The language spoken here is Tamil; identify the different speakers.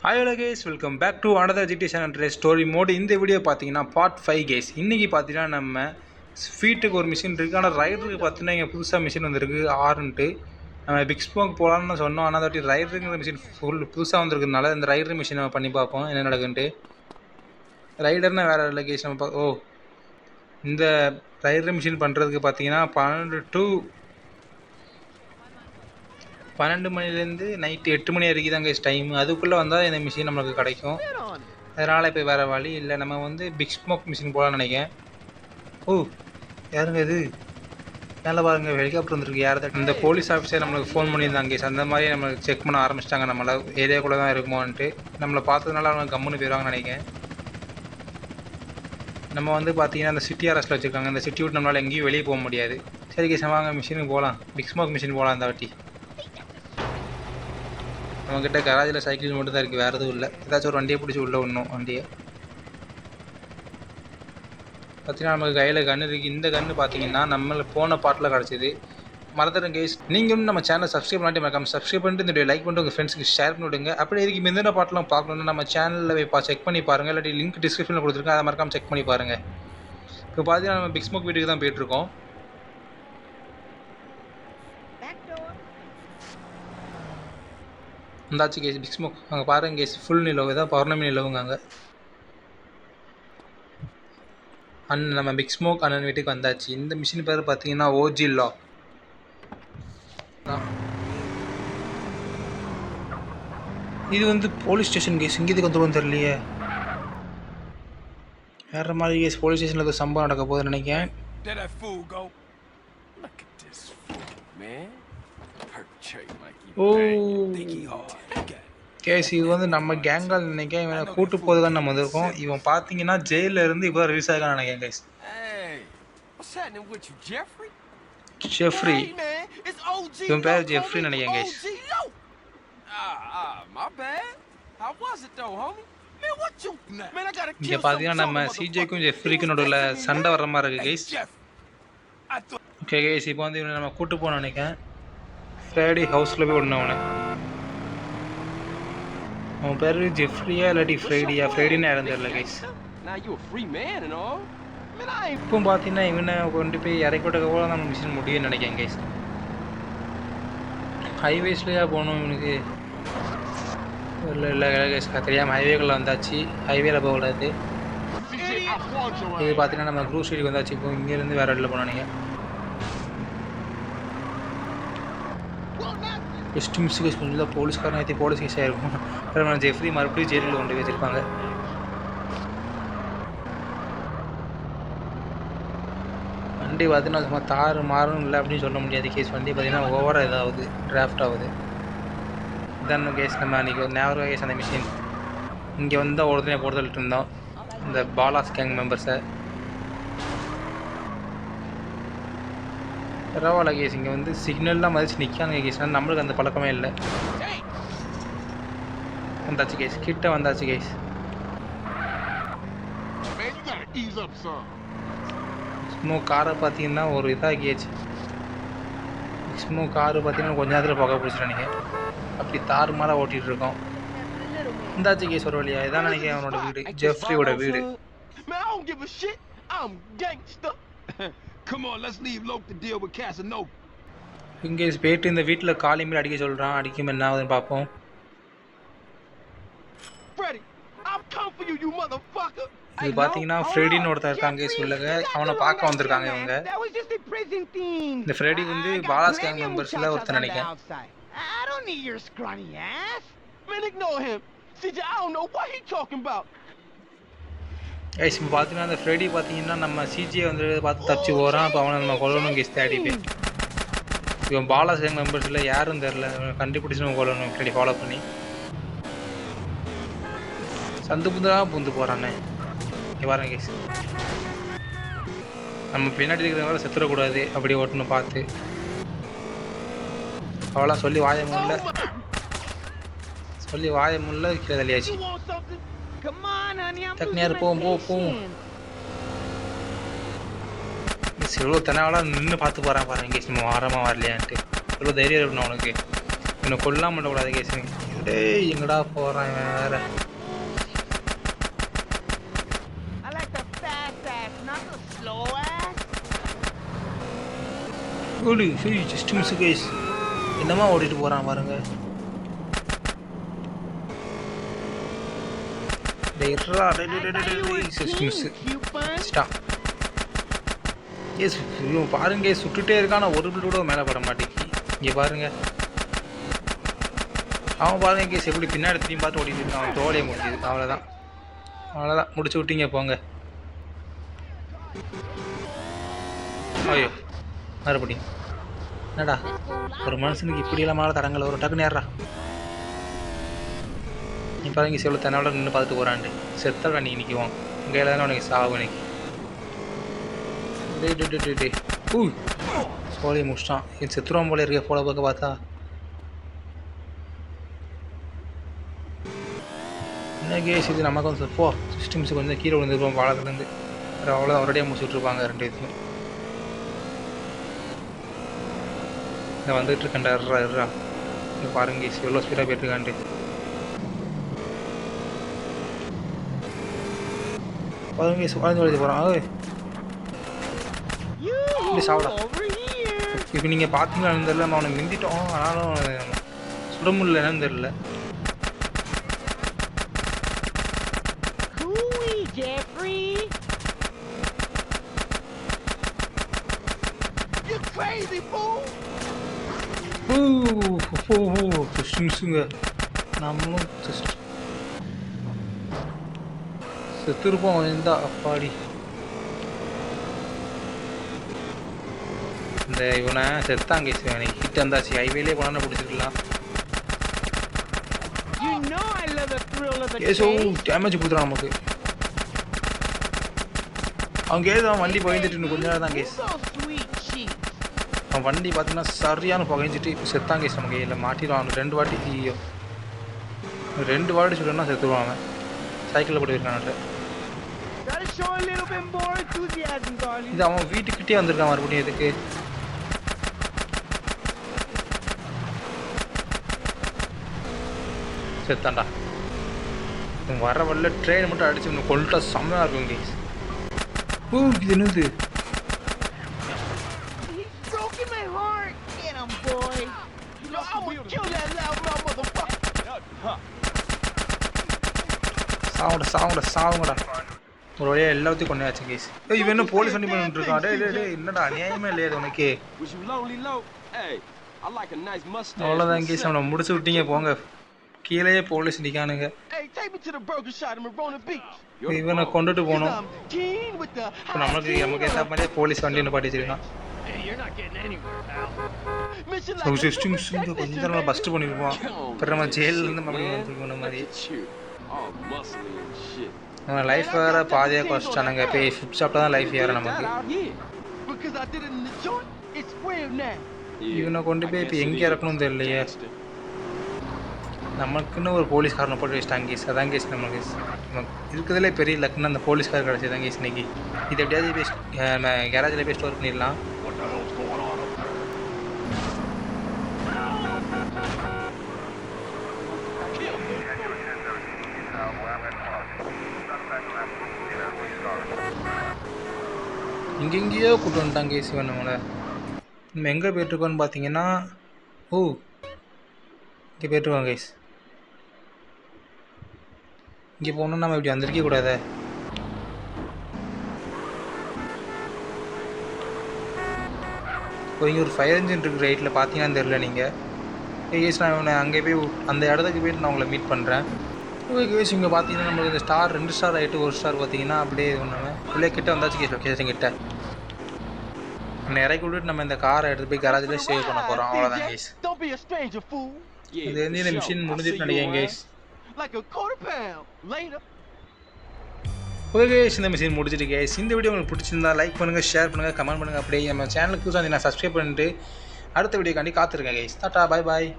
Speaker 1: Hi hello guys, welcome back to another GT channel story mode. இந்த வீடியோ பார்த்தீங்கன்னா பார்ட் 5 கேஸ். இன்றைக்கி பார்த்தீங்கன்னா நம்ம ஸ்வீட்டுக்கு ஒரு மிஷின் இருக்குது, ஆனால் ரைடருக்கு பார்த்தீங்கன்னா இங்கே புதுசாக மிஷின் வந்திருக்கு ஆறுன்ட்டு. நம்ம பிக் ஸ்மோக் போகலான்னு சொன்னோம், ஆனால் தாட்டி ரைடருங்கிற மிஷின் புதுசாக வந்திருக்கிறதுனால இந்த ரைடர் மிஷினை பண்ணி பார்ப்போம் என்ன நடக்குன்ட்டு. ரைடர்னால் வேறு இல்லை கேஸ். நம்ம இந்த ரைடர் மிஷின் பண்ணுறதுக்கு பார்த்தீங்கன்னா 12 மணிலேருந்து நைட்டு 8 மணி வரைக்கும் தான் கேஸ் டைம். அதுக்குள்ளே வந்தால் இந்த மிஷின் நம்மளுக்கு கிடைக்கும். அதனால் இப்போ வேறு வழி இல்லை, நம்ம பிக் ஸ்மோக் மிஷின் போகலான்னு நினைக்கிறேன். ஓ யாருங்க இது? மேலே பாருங்கள், ஹெலிகாப்டர் வந்துருக்கு. யார் இந்த போலீஸ் ஆஃபீஸர் நம்மளுக்கு ஃபோன் பண்ணியிருந்தாங்க கேஸ். அந்த மாதிரி நம்மளுக்கு செக் பண்ண ஆரம்பிச்சிட்டாங்க, நம்மளை ஏரியாக்குள்ளே தான் இருக்குமோன்ட்டு. நம்மளை பார்த்ததுனால அவங்க கம்முன்னு போயிடுவாங்கன்னு நினைக்கிறேன். நம்ம பார்த்தீங்கன்னா அந்த சிட்டி அரெஸ்ட்டில் வச்சுருக்காங்க. இந்த சிட்டி விட்டு நம்மளால் எங்கேயும் வெளியே போக முடியாது. சரி கேஸ், வாங்க மிஷினுக்கு போகலாம். பிக் ஸ்மோக் மிஷின் போகலாம். இந்த வாட்டி நம்மக்கிட்ட கராஜில் சைக்கிள் மட்டும் தான் இருக்குது, வேறு எதுவும் இல்லை. ஏதாச்சும் ஒரு வண்டியை பிடிச்சி உள்ளே விடணும். வண்டியை பார்த்தீங்கன்னா நமக்கு கையில் கன்று இருக்குது. இந்த கன்று பார்த்தீங்கன்னா நம்மளை போன பாட்டில் கிடச்சிது. மறந்துடுங்க கேஸ். நீங்களும் நம்ம சேனலை சப்ஸ்கிரைப் பண்ணிட்டு மறக்காம சப்ஸ்கிரைப் பண்ணிட்டு இந்த லைக் பண்ணிட்டு உங்கள் ஃப்ரெண்ட்ஸுக்கு ஷேர் பண்ணி விடுங்க. அப்படி இதுக்கு முந்தின பாட்டெலாம் பார்க்கணுன்னா நம்ம சேனலில் போய் செக் பண்ணி பாருங்கள். இல்லாட்டி லிங்க் டிஸ்கிரிப்ஷனில் கொடுத்துருக்கேன், அதை மறக்காமல் செக் பண்ணி பாருங்கள். இப்போ பார்த்தீங்கன்னா நம்ம பிக் ஸ்மோக் வீட்டுக்கு தான் போயிட்டுருக்கோம். இருந்தாச்சு கேஸ் பிக் ஸ்மோக். அங்கே பாருங்க கேஸ், ஃபுல் நிலவு தான், பௌர்ணமி நிலவுங்க. அங்கே நம்ம பிக் ஸ்மோக் அண்ணன் வீட்டுக்கு வந்தாச்சு. இந்த மிஷின் பேர் பார்த்தீங்கன்னா ஓஜி லா. இது போலீஸ் ஸ்டேஷன் கேஸ். இங்கே இதுக்கு வந்துடும் தெரியலையே. வேறு மாதிரி கேஸ், போலீஸ் ஸ்டேஷனில் ஏதோ சம்பவம் நடக்க போகுதுன்னு நினைக்கிறேன். ஓ கேஸ், இது நம்ம கேங்கால் நினைக்கிறேன். இவனை கூட்டு போது தான் நம்ம வந்திருக்கோம். இவன் பார்த்தீங்கன்னா ஜெயிலில் இருந்து இப்போ ரிலீஸ் ஆகலாம் நினைக்கிறேன் கேஸ். ஜெஃப்ரி, இவன் பேர் ஜெஃப்ரி நினைக்கிறேன் கேஸ். இங்கே பார்த்தீங்கன்னா நம்ம சிஜேக்கும் ஜெஃப்ரிக்கும் நடுவில் சண்டை வர்ற மாதிரி இருக்குது கேஸ். ஓகே கேஸ், இப்போ இவனை நம்ம கூட்டு போகணும்னு நினைக்கிறேன். ஃப்ரைடே ஹவுஸில் போய் விடணும் அவனை. அவன் பேர் ஜெஃப்ரியா இல்லாட்டி ஃப்ரைடியா? ஃப்ரைடின்னு இடம் தெரியல கைஸ். இப்போ பார்த்தீங்கன்னா இவனை கொண்டு போய் இறக்கி விட்டக்க போல நம்ம மிஷின் முடியும்னு நினைக்கிறேன் கைஸ். ஹைவேஸ்லையா போகணும் இவனுக்கு? இல்லை இல்லை கைஸ், தெரியாமல் ஹைவேக்குள்ளே வந்தாச்சு. ஹைவேல போகக்கூடாது. இது பார்த்தீங்கன்னா நம்ம க்ரூஸ் ஸ்ட்ரீட்டுக்கு வந்தாச்சு. இப்போ இங்கேருந்து வேறு இடத்துல போனோம். நீங்கள் ஃபஸ்ட்டு மிஸ் கேஸ் கொஞ்சம் போலீஸ்காரன் ஏற்றி போலீஸ் கேஸ் ஆகிருக்கும். அப்புறம் ஜெஃப்ரி மறுபடியும் ஜெயிலில் கொண்டு வச்சுருப்பாங்க. வண்டி பார்த்தீங்கன்னா சும்மா தாறு மாறும் இல்லை அப்படின்னு சொல்ல முடியாது கேஸ். வண்டி பார்த்தீங்கன்னா ஓவராக இதாகுது, டிராஃப்ட் ஆகுது. இதான் கேஸ். நம்ம அன்றைக்கி ஞாபகம் கேஸ், அந்த மிஷின் இங்கே வந்தால் ஒருத்தனையாக போடுதலிட்டு இருந்தோம் இந்த பாலாஸ் கேங் மெம்பர்ஸை. பரவாயில்ல கேஸ், இங்கே சிக்னல்லாம் மதிச்சு நிற்காங்க கேஸ். நம்மளுக்கு அந்த பழக்கமே இல்லை. வந்தாச்சு கேஸ், கிட்ட வந்தாச்சு கேஸ். ஸ்மோக் காரை பார்த்தீங்கன்னா ஒரு இதாகியாச்சு. ஸ்மோக் காரு பார்த்தீங்கன்னா கொஞ்ச நேரத்தில் புகை பிடிச்சிட்டு நினைக்கிறேன். அப்படி தாறு மாறாக ஓட்டிகிட்டு இருக்கோம். வந்தாச்சு கேஸ் ஒரு வழியா. இதான் நினைக்கிறேன் அவனோட வீடு, ஜெஃப்ரியோட வீடு. இங்கே போயிட்டு இந்த வீட்டில் காலி மேல் அடிக்க சொல்கிறான். அடிக்கும் என்ன ஆகுதுன்னு பார்ப்போம். இது பார்த்தீங்கன்னா ஃப்ரெடின்னு ஒருத்தர் இருக்காங்க சொல்லுங்க. அவனை பார்க்க வந்திருக்காங்க இவங்க. இந்த ஃப்ரெடி பாலாஸ் கேங் மெம்பர்ஸில் ஒருத்தர் நினைக்கிறேன். கைஸ் இப்போ பார்த்தீங்கன்னா அந்த ஃப்ரெடி பார்த்தீங்கன்னா நம்ம சிஜியை பார்த்து தப்பிச்சு போகிறான். அப்போ அவனை நம்ம கொல்லணும் கேஸ் தேடிட்டு. இவன் பாலாஸ் கேங் மெம்பர்ஸில் யாரும் தெரில, கண்டுபிடிச்சி நம்ம கொல்லணும் ஃப்ரெடி ஃபாலோ பண்ணி. சந்து புந்தாக புந்து போகிறானே. இங்கே பாருங்க கேஸ், நம்ம பின்னாடி இருக்கிறவங்கள செத்துடக்கூடாது, அப்படி ஓட்டணும் பார்த்து. அவளாம் சொல்லி வாய முல்ல கீழே தள்ளியாச்சு. டக்குனியார் போவோம். எவ்வளோ தனாவெல்லாம் நின்று பார்த்து போகிறான் பாருங்க கேஸ். நம்ம வாரமாக வரலையான்ட்டு எவ்வளோ தைரியம் இருக்கணும் அவனுக்கு. இன்னும் கொல்லாம விடக்கூடாது கேஸ். இது ஏய் எங்கடா போகிறான் வேற. ஓடு சரி ஜஸ்ட் மிஸ் கைஸ். என்னமா ஓடிட்டு போகிறான் பாருங்க. ஜஸ்ட் மிஸ் எஸ் பாருங்க சுட்டுட்டே இருக்கான். ஆனால் ஒரு பிள்ளை கூட மேலே பட மாட்டேங்கி. இங்கே பாருங்க அவன் பாருங்க கேஸ் எப்படி பின்னாடி திரும்பி பார்த்து ஓடிட்டு இருக்கான். அவன் தோலையே முடிஞ்சுது. அவ்வளோதான் முடிச்சு விட்டீங்க போங்க. ஐயோ மறுபடியும் என்னடா ஒரு மனுஷனுக்கு இப்படியெல்லாம் மேலே தரங்கள ஒரு டக்குன்னு ஏறா. நீ பாருங்க செவ்வளோ தன்னோட நின்று பார்த்துட்டு போகிறான்ட்டு செத்தடா நீ நிற்குவோம். இங்கே தானே உனக்கு சாவு இன்னைக்கு. டே சோழியை முடிச்சிட்டான். என் செத்துருவான் போல இருக்க போல பார்க்க பார்த்தா. என்ன கேஸ் இது நமக்கு வந்து போ சிஸ்டம்ஸுக்கு கொஞ்சம் கீழே விழுந்துருப்போம் பாலத்துலேருந்து. அவ்வளோ ஒரடியாக முடிச்சுட்ருப்பாங்க ரெண்டு இதுமே. இங்கே வந்துட்டு இருக்கேன்டா இருறா. இங்கே பாருங்க கேஸ் எவ்வளோ ஸ்பீடாக போயிட்டுருக்கான்ட்டு. பாருங்க கேஸ் வாழ்ந்து வளைச்சு போகிறான். சாப்பிடா இப்போ நீங்கள் பார்த்தீங்களா தெரியல. நம்ம அவனை மிந்திட்டோம். ஆனாலும் சுட முடியல என்னன்னு தெரியல. நம்மளும் செத்துருப்போம் இருந்தா அப்பாடி. இந்த இவனை செத்தாங்க எனக்கு ஹிட் வந்தாச்சு. ஹைவேலே போனா பிடிச்சிருக்கலாம். ஏசோ டேமேஜ் கொடுத்துறான் நமக்கு. அவன் கேஸ் அவன் வண்டி போயிட்டு கொஞ்ச நேரம் தான் கேஸ். அவன் வண்டி பார்த்தீங்கன்னா சரியான புகைஞ்சிட்டு இப்போ செத்தான் கேஸ். நமக்கு இல்லை மாட்டிடுவான் 2 வாட்டி. ஐயோ 2 வாட்டி சொல்லணும்னா செத்துருவான் அவன். சைக்கிளில் போட்டு இருக்கான். இது அவன் வீட்டுக்கிட்டே வந்திருக்கான் மறுபடியும். எதுக்கு செத்தான்டா. வர வரல ட்ரெயின் மட்டும் அடிச்சு இன்னும் கொல்லிட்டா செம்மையாக இருக்கும் கேஸ். இது என்னது சாவுங்கடா. ஒரு வழியாக எல்லாத்தையும் கொண்டாச்சு கேஸ். இவன் என்ன போலீஸ் வண்டி பண்ணிட்டு இருக்கான். டே என்னடா அநியாயமே இல்லையா உனக்கு. அவ்வளோதான் கேஸ். அவனை முடிச்சு விட்டீங்க போங்க. கீழே போலீஸ் நிற்கானுங்க. இவனை கொண்டுட்டு போகணும். இப்போ நமக்கு ஏற்ற மாதிரியே போலீஸ் வண்டி ஒன்று பாட்டிச்சிருக்கான். கொஞ்ச நேரம் பஸ்ட் பண்ணிருப்போம். அப்புறம் நம்ம ஜெயிலிருந்து மறுபடியும் மாதிரி லைஃப் வேற பாதியாக குறைச்சிட்டானுங்க. இப்போ ஃபுட் சாப்பிட்டா தான் லைஃப் வேற நமக்கு. இவனை கொண்டு போய் இப்போ எங்கே இறக்கணும்னு தெரியலையே. நமக்குன்னு ஒரு போலீஸ்காரனை போட்டு வச்சிட்டாங்க கேஸ். அதான் கேஸ் நமக்கு இருக்கிறதுலே பெரிய லக்குன்னு அந்த போலீஸ்கார் கிடச்சி தான் கேஸ் இன்னைக்கு. இது எப்படியாவது போய் கேரேஜில் போய் ஸ்டோர் பண்ணிடலாம். இங்கெங்கேயோ கூட்டு வந்துட்டாங்க கேஸ். இவன் நம்மளை நம்ம எங்கே போய்ட்டுருக்கோன்னு பார்த்தீங்கன்னா இங்கே போய்ட்டுருக்கோம் கேஸ். இங்கே போகணுன்னு நம்ம இப்படி வந்திருக்கே கூடாது. இங்கே ஒரு ஃபயர் இன்ஜின் இருக்குது ரைட்டில் பார்த்தீங்கன்னா தெரில நீங்கள். கேஸ் நான் அங்கே போய் அந்த இடத்துக்கு போய்ட்டு நான் உங்களை மீட் பண்ணுறேன். கேஸ் இங்கே பார்த்தீங்கன்னா நம்மளுக்கு இந்த ஸ்டார் 2 ஸ்டார் ஆகிட்டு 1 ஸ்டார் பார்த்தீங்கன்னா அப்படியே இது பண்ணாமல் உள்ளே கிட்டே வந்தாச்சு கேஸ். லொக்கேஷன் கிட்ட நம்ம இறக்கி விட்டுட்டு நம்ம இந்த காரை எடுத்து போய் கராஜில் சேவ் பண்ண போகிறோம். அவ்வளோதான் கேஸ். இது வந்து இந்த மிஷின் முடிஞ்சிட்டு நினைக்கிறேன் கேஸ். ஓகே கேஸ் இந்த மிஷின் முடிஞ்சிட்டு கேஸ். இந்த வீடியோ உங்களுக்கு பிடிச்சிருந்தா லைக் பண்ணுங்கள், ஷேர் பண்ணுங்கள், கமெண்ட் பண்ணுங்கள். அப்படியே நம்ம சேனலுக்கு புதுசாக நான் சப்ஸ்கிரைப் பண்ணிட்டு அடுத்த வீடியோக்காண்டி காத்திருக்கேன் கேஸ். டாட்டா பாய் பாய்.